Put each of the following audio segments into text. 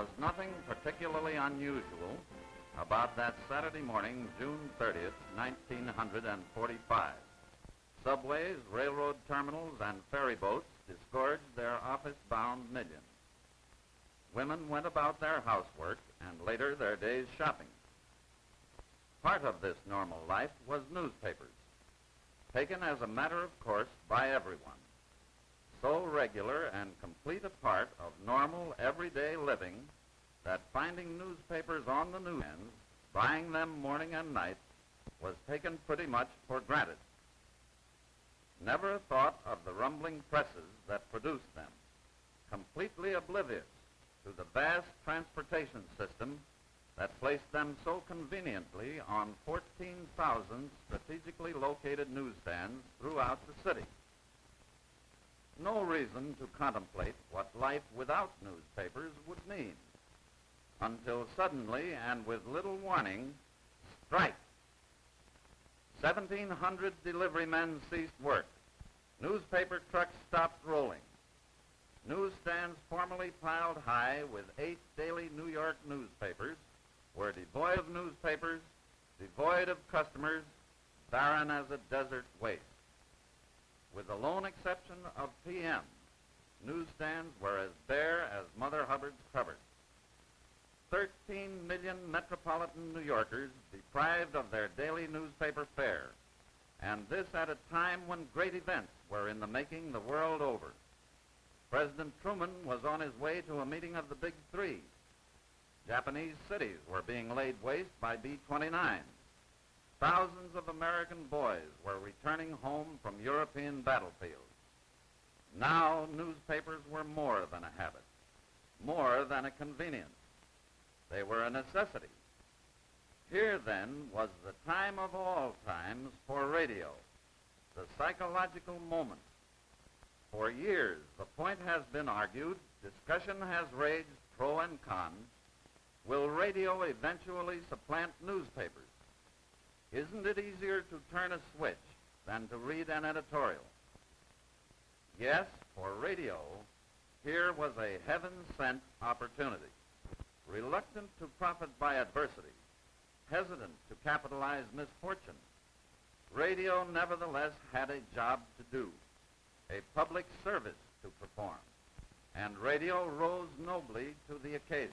was nothing particularly unusual about that Saturday morning, June 30th, 1945. Subways, railroad terminals, and ferry boats disgorged their office-bound millions. Women went about their housework and later their day's shopping. Part of this normal life was newspapers, taken as a matter of course by everyone. So regular and complete a part of normal everyday living that finding newspapers on the newsstands, buying them morning and night, was taken pretty much for granted. Never a thought of the rumbling presses that produced them, completely oblivious to the vast transportation system that placed them so conveniently on 14,000 strategically located newsstands throughout the city. No reason to contemplate what life without newspapers would mean, until suddenly and with little warning, strike. 1,700 delivery men ceased work. Newspaper trucks stopped rolling. Newsstands formerly piled high with 8 daily New York newspapers were devoid of newspapers, devoid of customers, barren as a desert waste. With the lone exception of PM, newsstands were as bare as Mother Hubbard's cupboard. 13 million metropolitan New Yorkers deprived of their daily newspaper fare, and this at a time when great events were in the making the world over. President Truman was on his way to a meeting of the Big Three. Japanese cities were being laid waste by B-29s. Thousands of American boys were returning home from European battlefields. Now newspapers were more than a habit, more than a convenience. They were a necessity. Here, then, was the time of all times for radio, the psychological moment. For years, the point has been argued, discussion has raged pro and con. Will radio eventually supplant newspapers? Isn't it easier to turn a switch than to read an editorial? Yes, for radio, here was a heaven-sent opportunity. Reluctant to profit by adversity, hesitant to capitalize misfortune, radio nevertheless had a job to do, a public service to perform, and radio rose nobly to the occasion.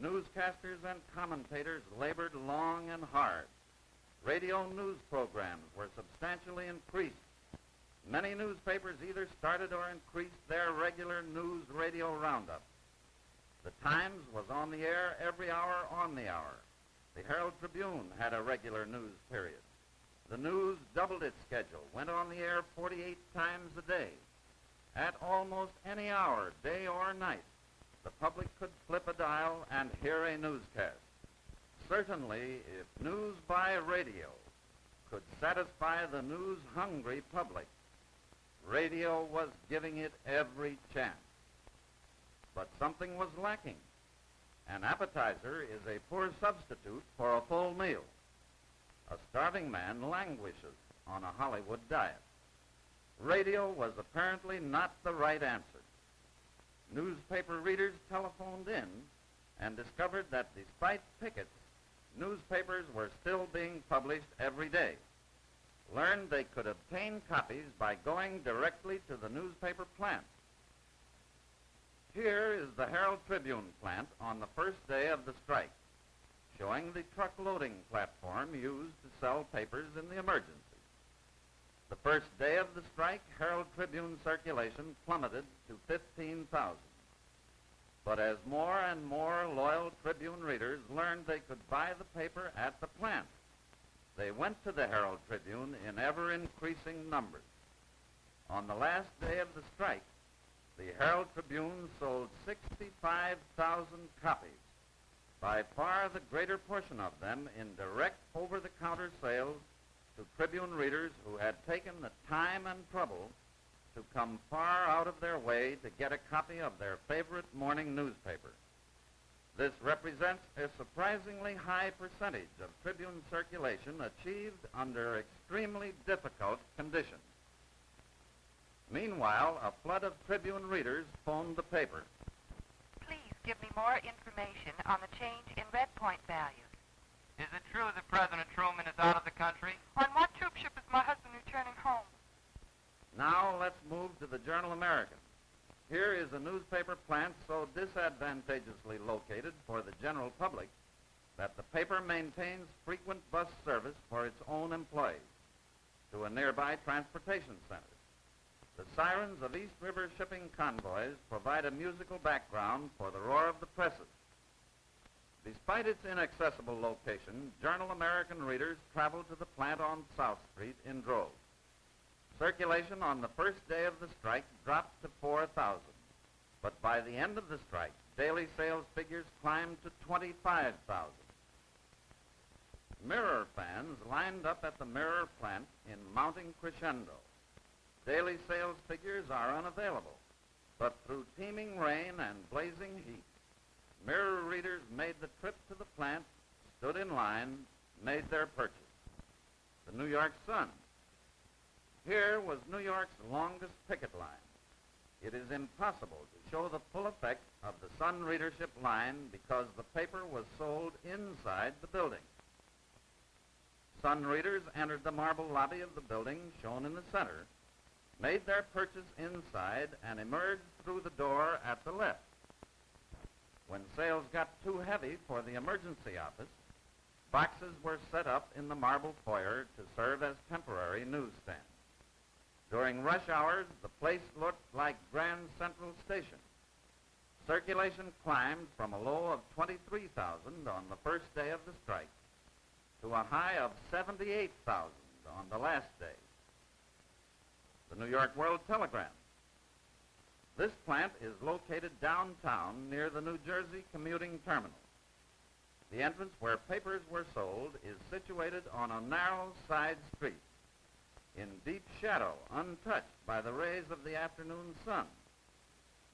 Newscasters and commentators labored long and hard. Radio news programs were substantially increased. Many newspapers either started or increased their regular news radio roundup. The Times was on the air every hour on the hour. The Herald Tribune had a regular news period. The News doubled its schedule, went on the air 48 times a day. At almost any hour, day or night, the public could flip a dial and hear a newscast. Certainly, if news by radio could satisfy the news-hungry public, radio was giving it every chance. But something was lacking. An appetizer is a poor substitute for a full meal. A starving man languishes on a Hollywood diet. Radio was apparently not the right answer. Newspaper readers telephoned in and discovered that despite pickets, newspapers were still being published every day. Learned they could obtain copies by going directly to the newspaper plant. Here is the Herald Tribune plant on the first day of the strike, showing the truck loading platform used to sell papers in the emergency. The first day of the strike, Herald Tribune circulation plummeted to 15,000. But as more and more loyal Tribune readers learned they could buy the paper at the plant, they went to the Herald Tribune in ever-increasing numbers. On the last day of the strike, the Herald Tribune sold 65,000 copies, by far the greater portion of them in direct over-the-counter sales to Tribune readers who had taken the time and trouble to come far out of their way to get a copy of their favorite morning newspaper. This represents a surprisingly high percentage of Tribune circulation achieved under extremely difficult conditions. Meanwhile, a flood of Tribune readers phoned the paper. Please give me more information on the change in red point values. Is it true that President Truman is out of the country? On what troop ship is my husband returning home? Now let's move to the Journal American. Here is a newspaper plant so disadvantageously located for the general public that the paper maintains frequent bus service for its own employees to a nearby transportation center. The sirens of East River shipping convoys provide a musical background for the roar of the presses. Despite its inaccessible location, Journal American readers travel to the plant on South Street in droves. Circulation on the first day of the strike dropped to 4,000, but by the end of the strike, daily sales figures climbed to 25,000. Mirror fans lined up at the Mirror plant in mounting crescendo. Daily sales figures are unavailable, but through teeming rain and blazing heat, Mirror readers made the trip to the plant, stood in line, made their purchase. The New York Sun. Here was New York's longest picket line. It is impossible to show the full effect of the Sun readership line because the paper was sold inside the building. Sun readers entered the marble lobby of the building, shown in the center, made their purchase inside, and emerged through the door at the left. When sales got too heavy for the emergency office, boxes were set up in the marble foyer to serve as temporary newsstands. During rush hours, the place looked like Grand Central Station. Circulation climbed from a low of 23,000 on the first day of the strike to a high of 78,000 on the last day. The New York World Telegram. This plant is located downtown near the New Jersey commuting terminal. The entrance where papers were sold is situated on a narrow side street, in deep shadow, untouched by the rays of the afternoon sun.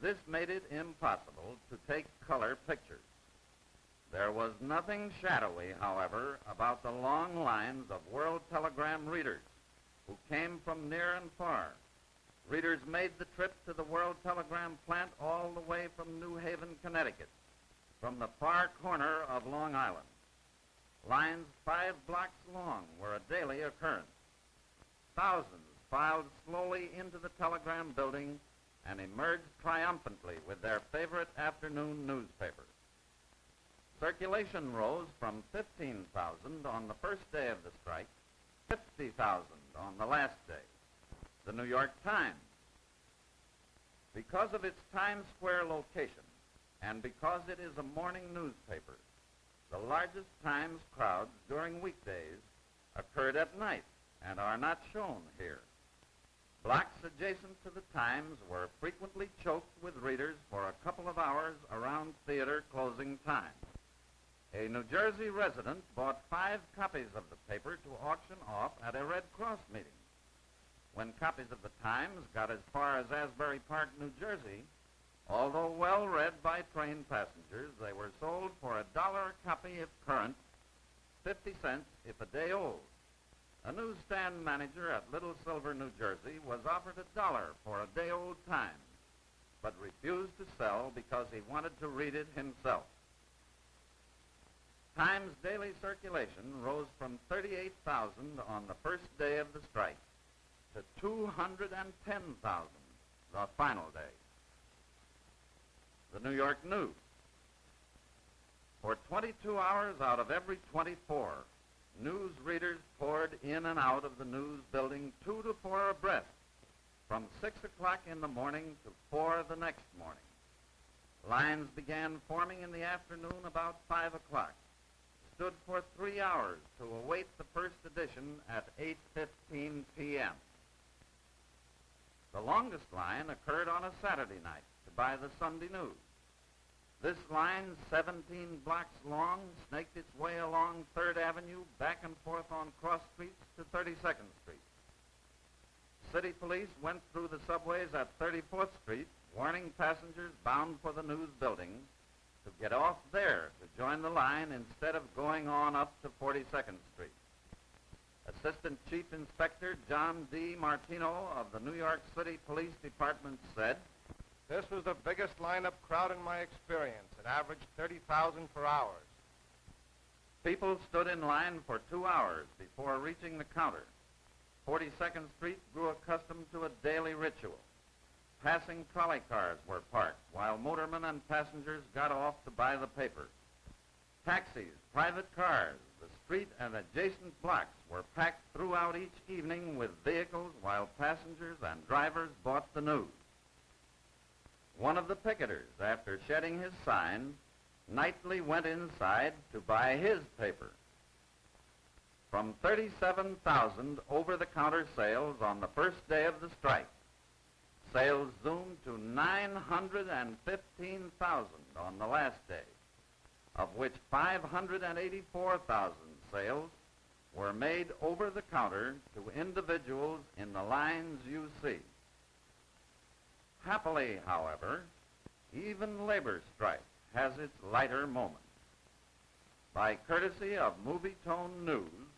This made it impossible to take color pictures. There was nothing shadowy, however, about the long lines of World Telegram readers who came from near and far. Readers made the trip to the World Telegram plant all the way from New Haven, Connecticut, from the far corner of Long Island. Lines 5 blocks long were a daily occurrence. Thousands filed slowly into the telegram building and emerged triumphantly with their favorite afternoon newspaper. Circulation rose from 15,000 on the first day of the strike, 50,000 on the last day. The New York Times. Because of its Times Square location and because it is a morning newspaper, the largest Times crowds during weekdays occurred at night and are not shown here. Blocks adjacent to the Times were frequently choked with readers for a couple of hours around theater closing time. A New Jersey resident bought 5 copies of the paper to auction off at a Red Cross meeting. When copies of the Times got as far as Asbury Park, New Jersey, although well read by train passengers, they were sold for $1 a copy if current, 50 cents if a day old. A newsstand manager at Little Silver, New Jersey, was offered $1 for a day-old Times, but refused to sell because he wanted to read it himself. Times daily circulation rose from 38,000 on the first day of the strike to 210,000 the final day. The New York News. For 22 hours out of every 24, news readers poured in and out of the news building 2 to 4 abreast, from 6 o'clock in the morning to 4 the next morning. Lines began forming in the afternoon about 5 o'clock, stood for 3 hours to await the first edition at 8:15 p.m. The longest line occurred on a Saturday night to buy the Sunday news. This line, 17 blocks long, snaked its way along 3rd Avenue, back and forth on cross streets to 32nd Street. City police went through the subways at 34th Street, warning passengers bound for the news building to get off there to join the line instead of going on up to 42nd Street. Assistant Chief Inspector John D. Martino of the New York City Police Department said, This was the biggest lineup crowd in my experience. It averaged 30,000 per hour. People stood in line for 2 hours before reaching the counter. 42nd Street grew accustomed to a daily ritual. Passing trolley cars were parked while motormen and passengers got off to buy the paper. Taxis, private cars, the street and adjacent blocks were packed throughout each evening with vehicles while passengers and drivers bought the news. One of the picketers, after shedding his sign, nightly went inside to buy his paper. From 37,000 over-the-counter sales on the first day of the strike, sales zoomed to 915,000 on the last day, of which 584,000 sales were made over the counter to individuals in the lines you see. Happily, however, even labor strife has its lighter moments. By courtesy of Movie Tone News,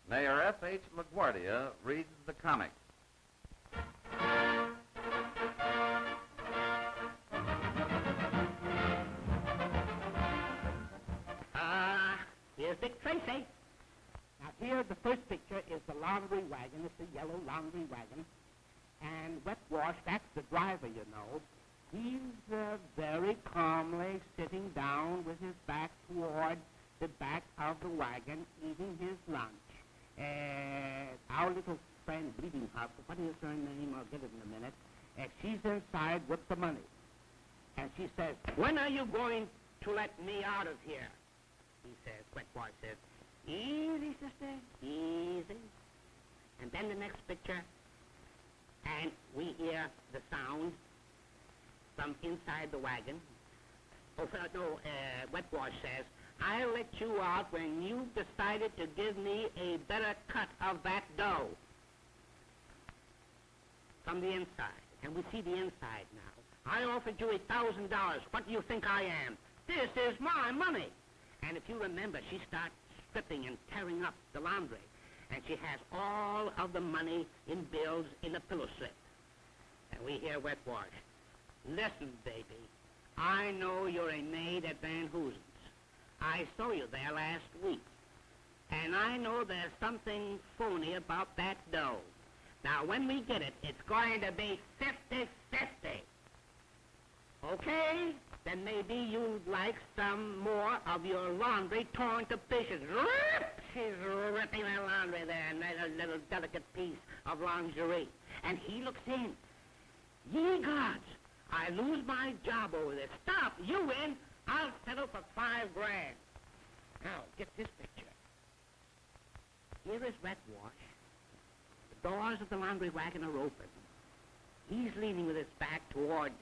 Mayor F.H. LaGuardia reads the comic. Here's Dick Tracy. Now here, the first picture is the laundry wagon. It's a yellow laundry wagon. And Wet Wash, that's the driver, you know. He's very calmly sitting down with his back toward the back of the wagon, eating his lunch. Our little friend, Bleeding Heart, what is her name? I'll get it in a minute. She's inside with the money. And she says, "When are you going to let me out of here?" He says, Wet Wash says, "Easy, sister, easy." And then the next picture, and we hear the sound from inside the wagon. Wet Wash says, "I'll let you out when you've decided to give me a better cut of that dough." From the inside, and we see the inside now. "I offered you $1,000. What do you think I am? This is my money." And if you remember, she starts stripping and tearing up the laundry. And she has all of the money in bills in a pillow slip. And we hear Wet Wash, "Listen, baby, I know you're a maid at Van Hoosen's. I saw you there last week. And I know there's something phony about that dough. Now, when we get it, it's going to be 50-50. Okay? Then maybe you'd like some more of your laundry torn to pieces." Rip! She's ripping that laundry there, and that little delicate piece of lingerie. And he looks in. "Ye gods, I lose my job over this. Stop, you win. I'll settle for $5 grand. Now, get this picture. Here is Wet Wash. The doors of the laundry wagon are open. He's leaning with his back toward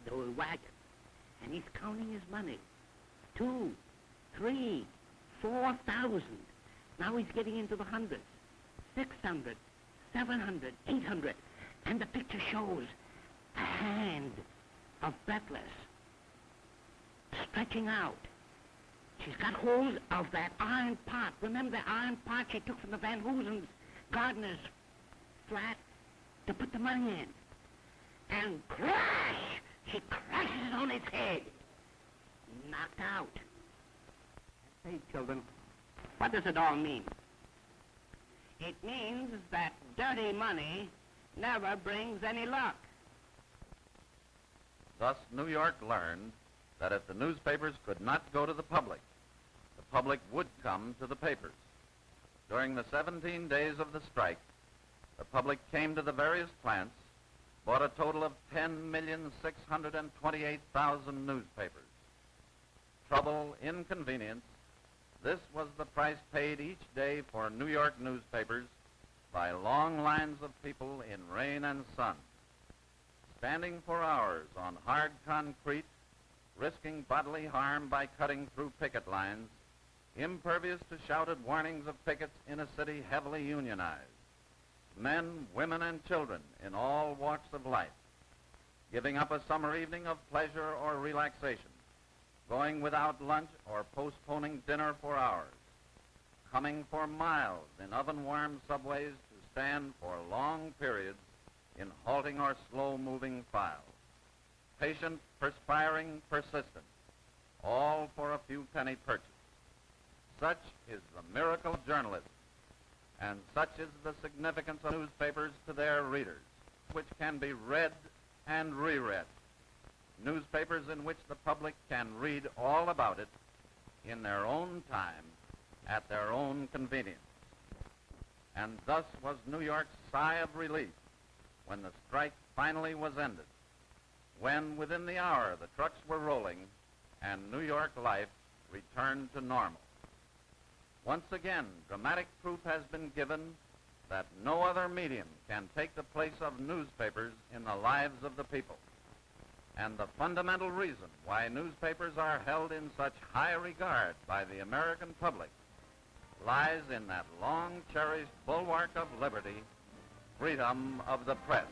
the wagon, and he's counting his money. 2, 3, 4,000. Now he's getting into the hundreds. 600, 700, 800. And the picture shows a hand of Breathless stretching out. She's got hold of that iron pot. Remember the iron pot she took from the Van Hoosen's gardener's flat to put the money in? And crash! She crashes it on its head. Knocked out. Say, children, what does it all mean? It means that dirty money never brings any luck. Thus, New York learned that if the newspapers could not go to the public would come to the papers. During the 17 days of the strike, the public came to the various plants, bought a total of 10,628,000 newspapers. Trouble, inconvenience, this was the price paid each day for New York newspapers by long lines of people in rain and sun, standing for hours on hard concrete, risking bodily harm by cutting through picket lines, impervious to shouted warnings of pickets in a city heavily unionized. Men, women, and children in all walks of life, giving up a summer evening of pleasure or relaxation, going without lunch or postponing dinner for hours, coming for miles in oven-warm subways to stand for long periods in halting or slow-moving files. Patient, perspiring, persistent, all for a few penny purchase. Such is the miracle of journalism, and such is the significance of newspapers to their readers, which can be read and reread. Newspapers in which the public can read all about it in their own time, at their own convenience. And thus was New York's sigh of relief when the strike finally was ended, when within the hour the trucks were rolling and New York life returned to normal. Once again, dramatic proof has been given that no other medium can take the place of newspapers in the lives of the people. And the fundamental reason why newspapers are held in such high regard by the American public lies in that long-cherished bulwark of liberty, freedom of the press.